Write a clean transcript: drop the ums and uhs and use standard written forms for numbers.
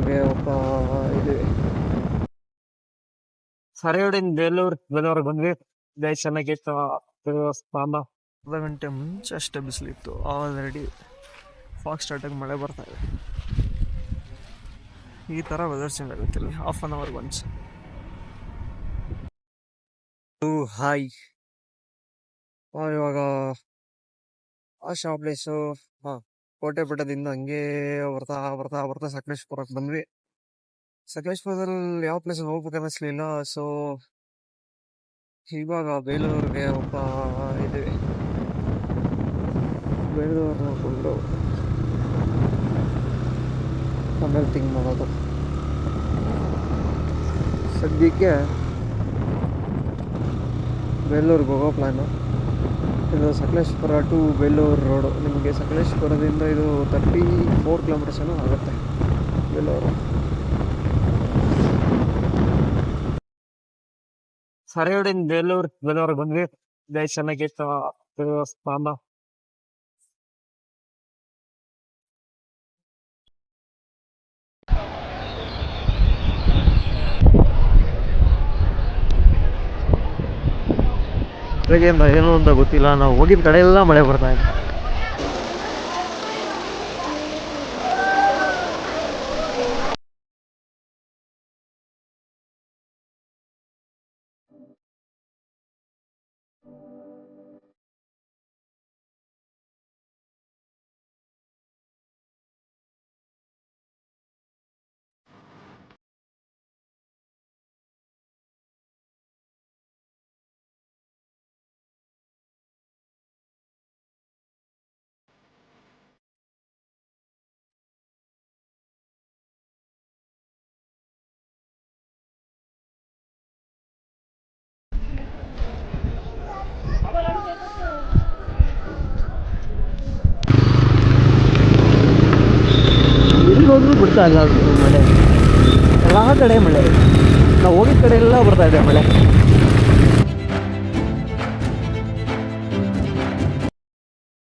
ಬೇಲೂರಿಗೆ ಹೋಗ್ತಾ ಇದ್ದೀವಿ. ಸರಯೋಡಿಂದ ಬೇಲೂರಿಗೆ ಬಂದ್ವಿ. ಗೈಸ್ ಚೆನ್ನಾಗಿತ್ತು ದೇವಸ್ಥಾನ. ಅರ್ಧ ಗಂಟೆ ಮುಂಚೆ ಅಷ್ಟೇ ಬಿಸಿಲಿತ್ತು. ಆಲ್ರೆಡಿ ಫಾಗ್ ಸ್ಟಾರ್ಟ್ ಆಗಿ ಮಳೆ ಬರ್ತಾ ಇದೆ. ಈ ಥರ ವೆದರ್ ಚೇಂಜ್ ಆಗುತ್ತೆ ಇಲ್ಲಿ ಹಾಫ್ ಆನ್ ಅವರ್ಗೆ ಒನ್ಸ್. ಹಾಯ್, ಇವಾಗ ಆಶಾ ಪ್ಲೇಸು ಕೋಟೆ ಬೆಟ್ಟದಿಂದ ಹಂಗೆ ಬರ್ತಾ ಬರ್ತಾ ಬರ್ತಾ ಸಕಲೇಶ್ಪುರಕ್ಕೆ ಬಂದ್ವಿ. ಸಕಲೇಶ್ಪುರದಲ್ಲಿ ಯಾವ ಪ್ಲೇಸ್ ಹೋಗ್ಬೇಕು ಅನ್ನಿಸ್ಲಿಲ್ಲ. ಸೊ ಇವಾಗ ಬೇಲೂರಿಗೆ ಹೋಗ್ತಾ ಇದ್ದೀವಿ. ಬೇಲೂರು ನೋಡ್ಕೊಂಡು ಆಮೇಲೆ ಥಿಂಕ್ ಮಾಡೋದು. ಸದ್ಯಕ್ಕೆ ಬೇಲೂರಿಗೆ ಹೋಗೋ ಪ್ಲ್ಯಾನು. ಇದು ಸಕಲೇಶ್ಪುರ ಟು ಬೇಲೂರು ರೋಡು. ನಿಮಗೆ ಸಕಲೇಶ್ಪುರದಿಂದ ಇದು 34 ಕಿಲೋಮೀಟರ್ಸ್ ಏನೋ ಆಗುತ್ತೆ ಬೇಲೂರು. ಸರಯೋಡಿಂದ ಬೇಲೂರಿಗೆ ಬಂದ್ವಿ. ಗೈಸ್ ಚೆನ್ನಾಗಿತ್ತು ದೇವಸ್ಥಾನ. ಬೆಳಗ್ಗೆಯಿಂದ ಏನು ಅಂತ ಗೊತ್ತಿಲ್ಲ. ನಾವು ಹೋಗಿದ್ದ ಕಡೆ ಎಲ್ಲ ಮಳೆ ಬರ್ತಾ ಇದೆ. ಹೋದ್ರೂ ಬಿಡ್ತಾ ಇಲ್ಲ ಮಳೆ. ಎಲ್ಲ ಕಡೆ ಮಳೆ. ನಾವು ಹೋಗಿದ್ದ ಕಡೆ ಎಲ್ಲ ಬರ್ತಾ ಇದೆ ಮಳೆ.